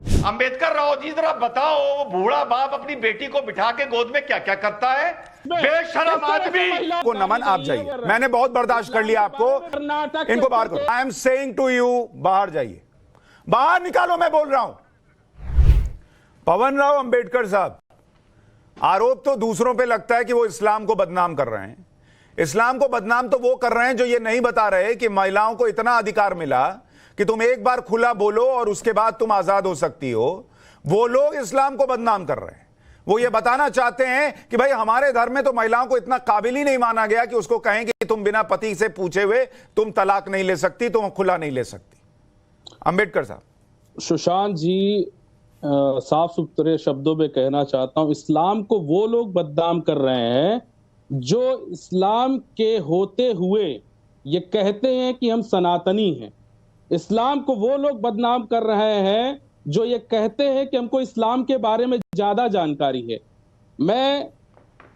अंबेडकर राव जी जरा बताओ, वो बूढ़ा बाप अपनी बेटी को बिठा के गोद में क्या क्या करता है? बेशरम आदमी को नमन, आप जाइए। मैंने बहुत बर्दाश्त कर लिया आपको, इनको बाहर करो। I am saying to you, बाहर जाइए, बाहर निकालो, मैं बोल रहा हूं। पवन राव अंबेडकर साहब, आरोप तो दूसरों पे लगता है कि वो इस्लाम को बदनाम कर रहे हैं। इस्लाम को बदनाम तो वो कर रहे हैं जो ये नहीं बता रहे कि महिलाओं को इतना अधिकार मिला कि तुम एक बार खुला बोलो और उसके बाद तुम आजाद हो सकती हो। वो लोग इस्लाम को बदनाम कर रहे हैं। वो ये बताना चाहते हैं कि भाई हमारे धर्म में तो महिलाओं को इतना काबिल ही नहीं माना गया कि उसको कहें कि तुम बिना पति से पूछे हुए तुम तलाक नहीं ले सकती, तुम खुला नहीं ले सकती। अंबेडकर साहब। सुशांत जी, साफ सुथरे शब्दों में कहना चाहता हूं, इस्लाम को वो लोग बदनाम कर रहे हैं जो इस्लाम के होते हुए ये कहते हैं कि हम सनातनी हैं। इस्लाम को वो लोग बदनाम कर रहे हैं जो ये कहते हैं कि हमको इस्लाम के बारे में ज्यादा जानकारी है। मैं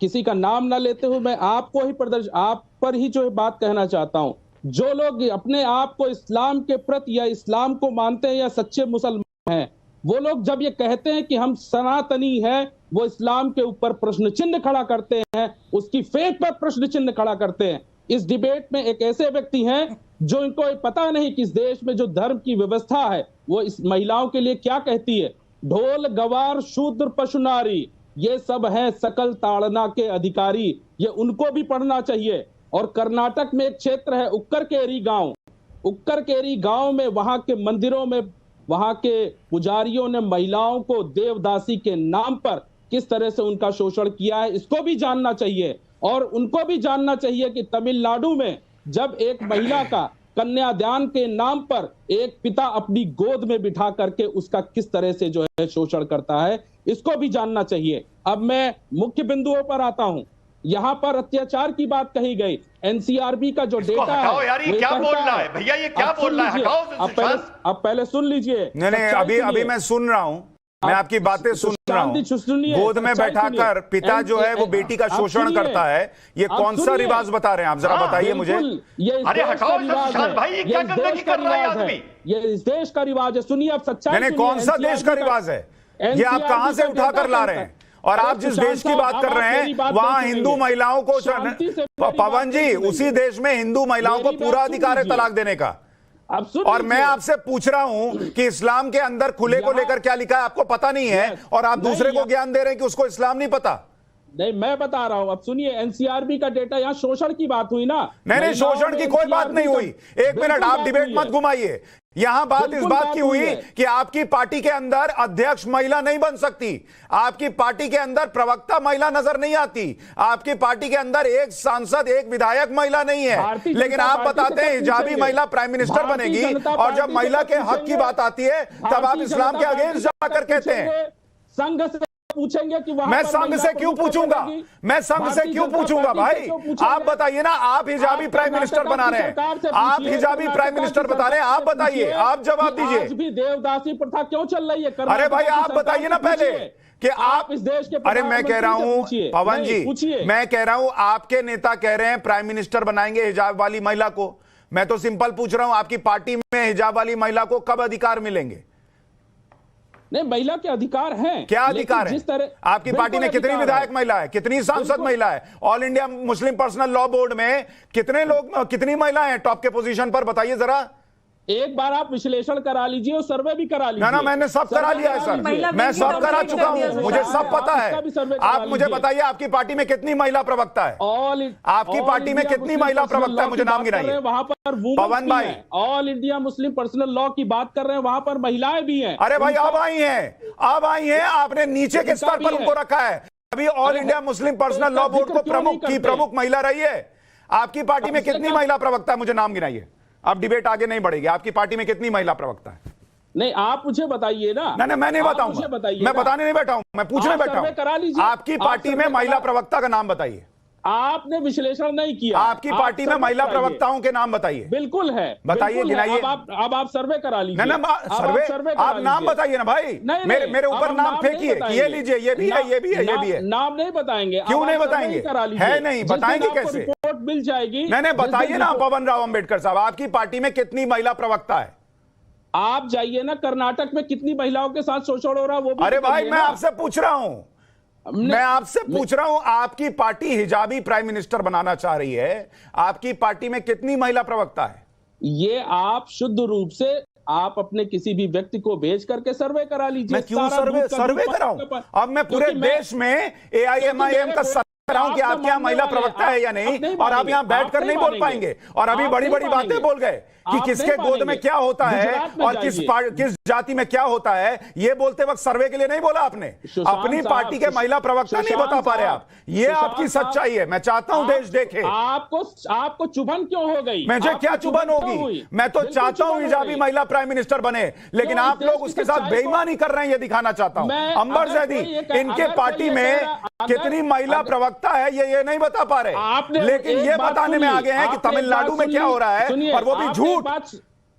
किसी का नाम ना लेते हुए मैं आपको ही आप पर ही जो है बात कहना चाहता हूं। जो लोग अपने आप को इस्लाम के प्रति या इस्लाम को मानते हैं या सच्चे मुसलमान हैं, वो लोग जब ये कहते हैं कि हम सनातनी हैं, वो इस्लाम के ऊपर प्रश्न चिन्ह खड़ा करते हैं, उसकी फेथ पर प्रश्न चिन्ह खड़ा करते हैं। इस डिबेट में एक ऐसे व्यक्ति हैं जो इनको पता नहीं कि इस देश में जो धर्म की व्यवस्था है वो इस महिलाओं के लिए क्या कहती है। ढोल गवार शूद्र पशु नारी, ये सब है सकल ताड़ना के अधिकारी, ये उनको भी पढ़ना चाहिए। और कर्नाटक में एक क्षेत्र है उक्करकेरी गांव। उक्करकेरी गांव में वहां के मंदिरों में वहां के पुजारियों ने महिलाओं को देवदासी के नाम पर किस तरह से उनका शोषण किया है, इसको भी जानना चाहिए। और उनको भी जानना चाहिए कि तमिलनाडु में जब एक महिला का कन्यादान के नाम पर एक पिता अपनी गोद में बिठा करके उसका किस तरह से जो है शोषण करता है, इसको भी जानना चाहिए। अब मैं मुख्य बिंदुओं पर आता हूं। यहां पर अत्याचार की बात कही गई। एनसीआरबी का जो डेटा है, यार ये क्या बोल रहा है भैया, ये क्या बोल रहा है? आप पहले सुन लीजिए। नहीं, अभी मैं सुन रहा हूं, मैं आपकी बातें सुन रहा हूं। गोद में बैठाकर पिता जो है वो बेटी का शोषण करता है, ये कौन सा रिवाज बता रहे हैं आप? जरा बताइए मुझे। अरे हटाओ भाई, ये क्या गंदगी कर रहा है आदमी? ये इस देश का रिवाज है। सुनिए आप सच्चाई। नहीं, कौन सा देश का रिवाज है ये? आप कहां से उठा कर ला रहे हैं? और आप जिस देश की बात कर रहे हैं वहां हिंदू महिलाओं को, पवन जी, उसी देश में हिंदू महिलाओं को पूरा अधिकार है तलाक देने का। और मैं आपसे पूछ रहा हूं कि इस्लाम के अंदर खुले को लेकर क्या लिखा है, आपको पता नहीं है और आप दूसरे को ज्ञान दे रहे हैं कि उसको इस्लाम नहीं पता। नहीं, मैं बता रहा हूं। अब सुनिए, एनसीआरबी का डेटा, यहां शोषण की बात हुई ना? नहीं, शोषण की कोई बात नहीं हुई। एक मिनट, आप डिबेट मत घुमाइए। यहां बात इस बात की हुई कि आपकी पार्टी के अंदर अध्यक्ष महिला नहीं बन सकती, आपकी पार्टी के अंदर प्रवक्ता महिला नजर नहीं आती, आपकी पार्टी के अंदर एक सांसद, एक विधायक महिला नहीं है। लेकिन आप बताते हैं हिजाबी महिला प्राइम मिनिस्टर बनेगी, और जब महिला के हक की बात आती है तब आप इस्लाम के अगेंस्ट जाकर कहते हैं। संघ से पूछेंगे कि मैं संघ से क्यों पूछूंगा? मैं संघ से क्यों पूछूंगा भाई? आप बताइए ना। आप हिजाबी प्राइम मिनिस्टर बना रहे हैं, आप हिजाबी प्राइम मिनिस्टर बता रहे हैं, आप बताइए, आप जवाब दीजिए। आज भी देवदासी प्रथा क्यों चल रही है? अरे भाई आप बताइए ना पहले कि आप इस देश के, अरे मैं कह रहा हूं पवन जी, मैं कह रहा हूं आपके नेता कह रहे हैं प्राइम मिनिस्टर बनाएंगे हिजाब वाली महिला को। मैं तो सिंपल पूछ रहा हूं, आपकी पार्टी में हिजाब वाली महिला को कब अधिकार मिलेंगे? नहीं, महिला के अधिकार हैं। क्या अधिकार है? आपकी पार्टी में कितनी विधायक महिला है, कितनी सांसद महिला है? All India Muslim personal law board में कितने लोग, कितनी महिलाएं हैं टॉप के पोजीशन पर? बताइए जरा। एक बार आप विश्लेषण करा लीजिए और सर्वे भी करा लीजिए। ना, मैंने सब करा लिया है सर, मैं सब करा चुका हूं, मुझे सब पता है। आप मुझे बताइए आपकी पार्टी में कितनी महिला प्रवक्ता है? आपकी पार्टी में कितनी महिला प्रवक्ता है? मुझे नाम गिनाइए। वहां पर पवन भाई, all India Muslim personal law की बात कर रहे हैं, वहां पर महिलाएं भी हैं। अरे भाई अब आई हैं, अब आई हैं, आपने नीचे के स्तर पर उनको रखा है। अभी all India Muslim personal law board को प्रमुख महिला रही है। आपकी पार्टी में कितनी महिला प्रवक्ता है? मुझे नाम गिनाइए। अब डिबेट आगे नहीं बढ़ेगी। आपकी पार्टी में कितनी महिला प्रवक्ता है? नहीं, आप मुझे बताइए ना। नहीं, मैं नहीं बताऊंगा, मैं बताने नहीं बैठा हूं, मैं पूछने बैठा हूं। आपकी पार्टी में महिला प्रवक्ता का नाम बताइए। आपने विश्लेषण नहीं किया। आपकी पार्टी में महिला प्रवक्ताओं के नाम बताइए। बिल्कुल है, बताइए, गिनाइए। अब आप सर्वे करा लीजिए। सर्वे आप नाम बताइए ना भाई। मेरे ऊपर नाम फेंकिए, ये लीजिए, ये भी है, ये भी है, ये भी है। नाम नहीं बताएंगे। क्यों नहीं बताएंगे? है नहीं, बताएंगे कैसे? रिपोर्ट मिल जाएगी। नहीं, बताइए ना पवन राव अंबेडकर साहब, आपकी पार्टी में कितनी महिला प्रवक्ता है? आप जाइए ना, कर्नाटक में कितनी महिलाओं के साथ शोषण हो रहा है वो भी अरे तो भाई करिए मैं ना। आपसे पूछ रहा हूं, मैं आपसे पूछ रहा हूं, आपकी पार्टी हिजाबी प्राइम मिनिस्टर बनाना चाह रही है, आपकी पार्टी में कितनी महिला प्रवक्ता है? ये आप शुद्ध रूप से आप अपने किसी भी व्यक्ति को भेज करके सर्वे करा लीजिए। मैं क्यों सारा सर्वे दूध का सर्वे दूध कराऊं? पर- अब मैं पूरे क्योंकि देश में AIMIM का सर्वे कराऊं कि आपके यहाँ महिला प्रवक्ता है या नहीं, और आप यहाँ बैठकर नहीं बोल पाएंगे, और अभी बड़ी बड़ी बातें बोल गए कि किसके गोद में क्या होता है और किस जाति में क्या होता है, ये बोलते वक्त सर्वे के लिए नहीं बोला आपने। अपनी पार्टी के महिला प्रवक्ता नहीं बता पा रहे आप, ये आपकी सच्चाई है। मैं चाहता हूं देश देखे। आपको चुभन क्यों हो गई? मुझे क्या चुभन होगी? मैं तो चाहता हूं हिजाबी महिला प्राइम मिनिस्टर बने, लेकिन आप लोग उसके साथ बेईमानी कर रहे हैं, ये दिखाना चाहता हूं। अंबर जैदी, इनके पार्टी में कितनी महिला प्रवक्ता है ये नहीं बता पा रहे, लेकिन ये बताने में आगे हैं कि तमिलनाडु में क्या हो रहा है, और वो भी झूठ।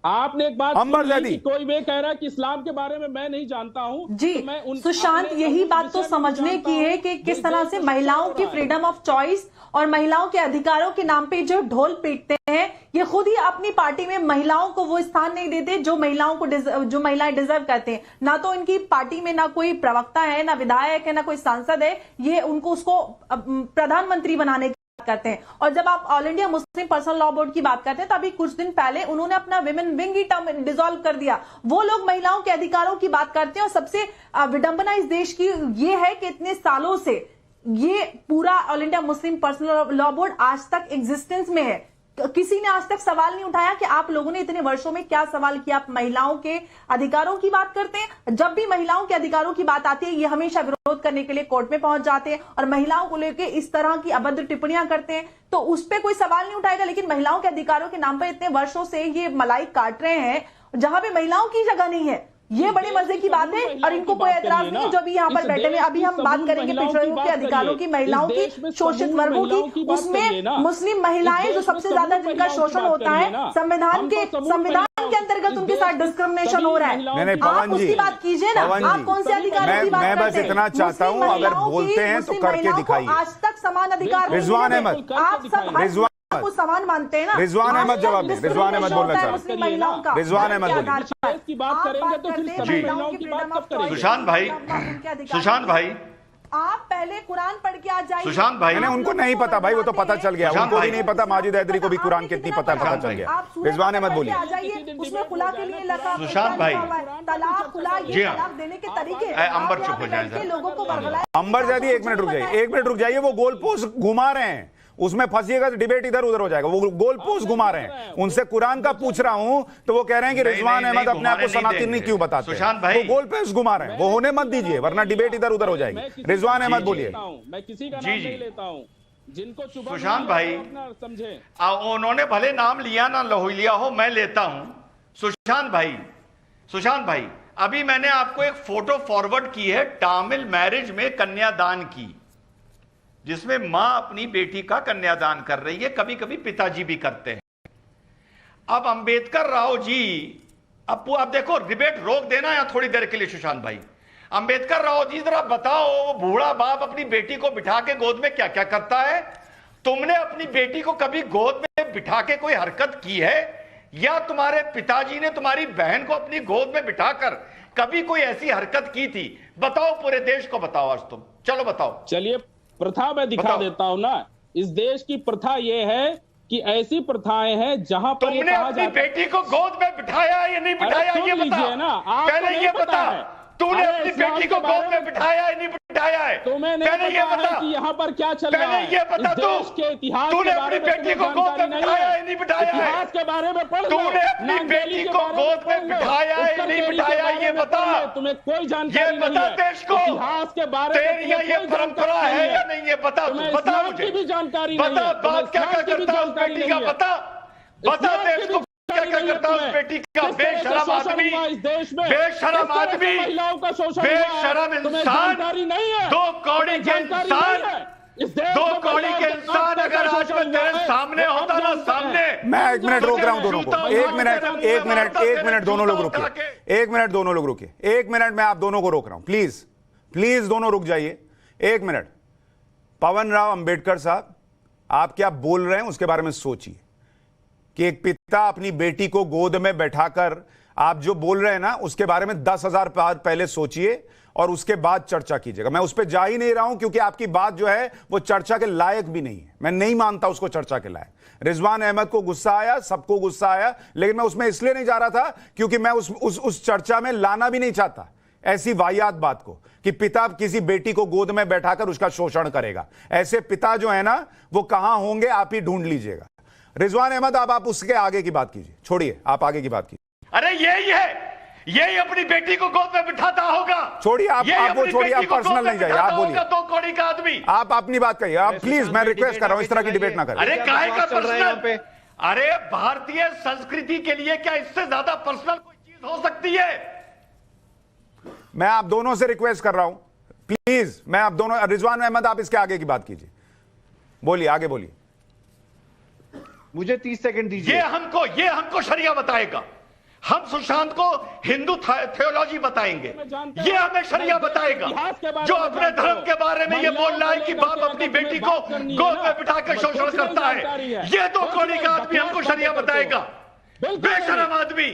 आपने एक बात अंबर जैदी, कोई वे कह रहा है कि इस्लाम के बारे में मैं नहीं जानता हूं जी। तो मैं सुशांत, यही बात तो समझने की है कि किस तरह से महिलाओं की फ्रीडम ऑफ चॉइस और महिलाओं के अधिकारों के नाम पे जो ढोल पीटते हैं, ये खुद ही अपनी पार्टी में महिलाओं को वो स्थान नहीं देते जो महिलाएं डिजर्व करते हैं। ना तो इनकी पार्टी में ना कोई प्रवक्ता है, ना विधायक है, ना कोई सांसद है, ये उसको प्रधानमंत्री बनाने करते हैं। और जब आप all India Muslim personal law board की बात करते हैं तो अभी कुछ दिन पहले उन्होंने अपना विमेन विंग ही टर्म डिसॉल्व कर दिया। वो लोग महिलाओं के अधिकारों की बात करते हैं, और सबसे विडंबना इस देश की ये है कि इतने सालों से ये पूरा all India Muslim personal law board आज तक एग्जिस्टेंस में है। किसी ने आज तक सवाल नहीं उठाया कि आप लोगों ने इतने वर्षों में क्या सवाल किया। आप महिलाओं के अधिकारों की बात करते हैं, जब भी महिलाओं के अधिकारों की बात आती है ये हमेशा विरोध करने के लिए कोर्ट में पहुंच जाते हैं और महिलाओं को लेकर इस तरह की अभद्र टिप्पणियां करते हैं, तो उस पर कोई सवाल नहीं उठाएगा। लेकिन महिलाओं के अधिकारों के नाम पर इतने वर्षों से ये मलाई काट रहे हैं जहां पे महिलाओं की जगह नहीं है। ये बड़े मजे की बात है और इनको कोई एतराज नहीं है जो अभी यहाँ पर बैठे हुए। अभी हम बात करेंगे पिछड़े वर्ग के अधिकारों की, महिलाओं की, शोषित वर्गों की, उसमें मुस्लिम महिलाएं जो सबसे ज्यादा जिनका शोषण होता है, संविधान के अंतर्गत उनके साथ डिस्क्रिमिनेशन हो रहा है। आप उसकी बात कीजिए ना, आप कौन से अधिकारों की बात करते हैं? मैं बस इतना चाहता हूँ, अगर बोलते हैं तो करके दिखाइए। आज तक समान अधिकार रिजवान अहमद, आप सब को समान मानते हैं ना। रिजवान अहमद जवाब दें। रिजवान अहमद बोलना चाह रहे हैं। रिजवान अहमद बोलिए। की बात करेंगे तो फिर सभी महिलाओं की बात कब करेंगे? सुशांत भाई, आप पहले कुरान पढ़ के आ जाइए। सुशांत भाई, उनको नहीं पता भाई, वो तो पता चल गया। उनको भी नहीं पता, माजिद हैदरी को भी कुरान कितनी पता चल गया। रिजवान अहमद बोलिए। उसमें खुला के लिए लगा सुशांत भाई, तलाक खुला, ये तलाक देने के तरीके। अंबर चुप हो जाए। लोगों को अंबर जैदी, एक मिनट रुक जाइए, एक मिनट रुक जाइए। वो गोल पोस्ट घुमा रहे हैं, उसमें फंसिएगा तो डिबेट इधर उधर हो जाएगा। वो गोल पोस्ट घुमा रहे हैं। उनसे कुरान का पूछ रहा हूं तो वो कह रहे हैं कि रिजवान अहमद अपने आप को सनातनी क्यों बताते हैं। सुशांत भाई, वो गोल पोस्ट घुमा रहे हैं, वो होने मत दीजिए वरना डिबेट इधर उधर हो जाएगी। रिजवान अहमद बोलिए। मैं किसी का नाम नहीं लेता हूं, जिनको सुशांत भाई समझे, उन्होंने भले नाम लिया ना लिया हो, मैं लेता हूं। सुशांत भाई, अभी मैंने आपको एक फोटो फॉरवर्ड की है तामिल मैरिज में कन्यादान की, जिसमें मां अपनी बेटी का कन्यादान कर रही है। कभी कभी पिताजी भी करते हैं। अब अंबेडकर राव जी, अब देखो, डिबेट रोक देना या थोड़ी देर के लिए। सुशांत भाई, अंबेडकर राव जी जरा बताओ, वो बूढ़ा बाप अपनी बेटी को बिठा के गोद में क्या क्या करता है? तुमने अपनी बेटी को कभी गोद में बिठा के कोई हरकत की है, या तुम्हारे पिताजी ने तुम्हारी बहन को अपनी गोद में बिठाकर कभी कोई ऐसी हरकत की थी? बताओ, पूरे देश को बताओ आज तुम। चलो बताओ। चलिए, प्रथा मैं दिखा देता हूं ना। इस देश की प्रथा यह है कि ऐसी प्रथाएं हैं जहां पर तुमने अपनी बेटी को गोद में बिठाया या नहीं बिठाया, ये बता ना। पहले ये बता। तूने अपनी बेटी को गोद में बिठाया या नहीं बिठाया है? तुम्हें नहीं ये बता कि यहाँ पर क्या चल रहा है। ये बता तू, के इतिहास तूने अपनी बेटी को गोद में बिठाया या नहीं बिठाया है? इतिहास के बारे में पढ़। तूने अपनी बेटी को गोद में बिठाया या नहीं बिठाया, ये बता। तुम्हें कोई जानकारी नहीं है देश को इतिहास के बारे में। तेरी ये परंपरा है या नहीं, ये बता। बता मुझे भी जानकारी बता। बात क्या क्या करता है उस बेटी का, बता देश को क्या क्या करता है उस बेटी का। बेशरम आदमी, बेशरम आदमी, बेशरम इंसान, दो कौड़ी के इंसान अगर आज मैं तेरे सामने होता ना, सामने। मैं एक मिनट रोक रहा हूं दोनों को। एक मिनट दोनों लोग रुकिए। एक मिनट दोनों लोग रुकिए। एक मिनट मैं आप दोनों को रोक रहा हूं। प्लीज दोनों रुक जाइए एक मिनट। पवन राव अंबेडकर साहब, आप क्या बोल रहे हैं उसके बारे में सोचिए कि एक पिता अपनी बेटी को गोद में बैठाकर आप जो बोल रहे हैं ना उसके बारे में 10,000 बार पहले सोचिए और उसके बाद चर्चा कीजिएगा। मैं उस पर जा ही नहीं रहा हूं क्योंकि आपकी बात जो है वो चर्चा के लायक भी नहीं है। मैं नहीं मानता उसको चर्चा के लायक। रिजवान अहमद को गुस्सा आया, सबको गुस्सा आया, लेकिन मैं उसमें इसलिए नहीं जा रहा था क्योंकि मैं उस चर्चा में लाना भी नहीं चाहता ऐसी वाहियात बात को कि पिता किसी बेटी को गोद में बैठाकर उसका शोषण करेगा। ऐसे पिता जो है ना वो कहां होंगे आप ही ढूंढ लीजिएगा। रिजवान अहमद आप उसके आगे की बात कीजिए, छोड़िए, आप आगे की बात कीजिए। अरे यही अपनी बेटी को गोद में बिठाता होगा। छोड़िए आप वो छोड़िए, आप पर्सनल नहीं जाइए, आप बोलिए। 2 कौड़ी का आदमी आप अपनी बात कहिए, आप प्लीज, मैं रिक्वेस्ट कर रहा हूं इस तरह की डिबेट ना करें। अरे काहे का पर्सनल? अरे भारतीय संस्कृति के लिए क्या इससे ज्यादा पर्सनल कोई चीज हो सकती है? मैं आप दोनों से रिक्वेस्ट कर रहा हूं प्लीज, मैं आप दोनों, रिजवान अहमद आप इसके आगे की बात कीजिए, बोलिए, आगे बोलिए। मुझे 30 सेकंड दीजिए। ये हमको शरिया बताएगा। हम सुशांत को हिंदू थियोलॉजी बताएंगे, ये हमें शरिया बताएगा। जो अपने धर्म के बारे में ये बोल रहा है कि बाप अपनी बेटी को गोद में बिठाकर शोषण करता है, ये 2 कौड़ी का आदमी हमको शरिया बताएगा। बेशरम आदमी,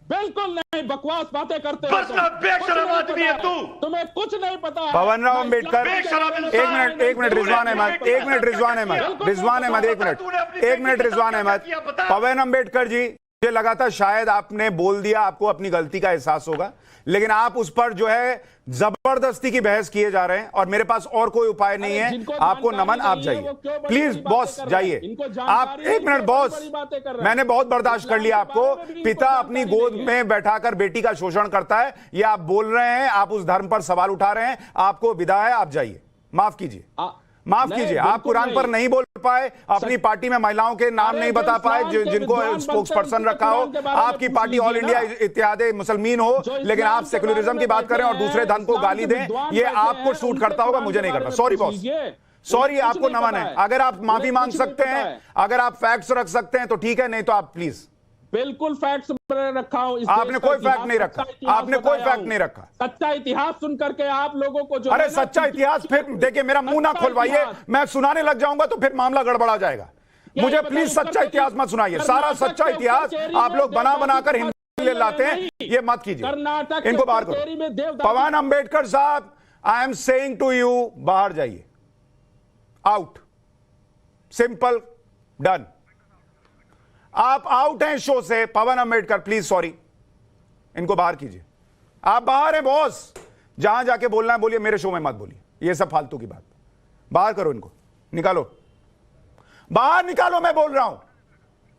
बिल्कुल नहीं, बकवास बातें करते बस ना, बेशरम आदमी है तू। तुम्हें कुछ नहीं पता। पवन राव अंबेडकर, बेशरम एक मिनट रिजवान अहमद, एक मिनट रिजवान अहमद, एक मिनट रिजवान अहमद। पवन अंबेडकर जी, मुझे लगा था शायद आपने बोल दिया, आपको अपनी गलती का एहसास होगा, लेकिन आप उस पर जो है जबरदस्ती की बहस किए जा रहे हैं और मेरे पास और कोई उपाय नहीं है। आपको नमन, आप जाइए प्लीज, बॉस जाइए आप। 1 मिनट बॉस, मैंने बहुत बर्दाश्त कर लिया आपको। पिता अपनी गोद में बैठाकर बेटी का शोषण करता है, ये आप बोल रहे हैं, आप उस धर्म पर सवाल उठा रहे हैं, आपको विदा है, आप जाइए। माफ कीजिए, माफ कीजिए, आप कुरान पर नहीं बोल पाए, अपनी पार्टी में महिलाओं के नाम नहीं बता पाए जिनको स्पोक्स पर्सन रखा हो। आपकी party all India Ittehad-e Muslimeen हो, लेकिन आप सेकुलरिज्म की बात करें और दूसरे धर्म को गाली दें, ये आपको सूट करता होगा, मुझे नहीं करता। सॉरी बॉस, सॉरी, आपको नमन है। अगर आप माफी मांग सकते हैं, अगर आप फैक्ट्स रख सकते हैं तो ठीक है, नहीं तो आप प्लीज। बिल्कुल फैक्ट्स रखा हूं। आपने कोई फैक्ट नहीं रखा, आपने कोई फैक्ट नहीं रखा। सच्चा इतिहास सुन करके आप लोगों को जो, अरे सच्चा इतिहास, फिर देखिए मेरा मुंह ना खुलवाइए, मैं सुनाने लग जाऊंगा तो फिर मामला गड़बड़ा जाएगा। मुझे प्लीज सच्चा इतिहास मत सुनाइए। सारा सच्चा इतिहास आप लोग बनाकर हिंदी में लाते हैं, ये मत कीजिए। इनको बाहर करो। पवन अंबेडकर साहब, I am saying to you, बाहर जाइए, आउट, सिंपल, डन। आप आउट हैं शो से। पवन अंबेडकर प्लीज, सॉरी, इनको बाहर कीजिए। आप बाहर हैं बॉस, जहां जाके बोलना है बोलिए, मेरे शो में मत बोलिए ये सब फालतू की बात। बाहर करो इनको, निकालो, बाहर निकालो, मैं बोल रहा हूं।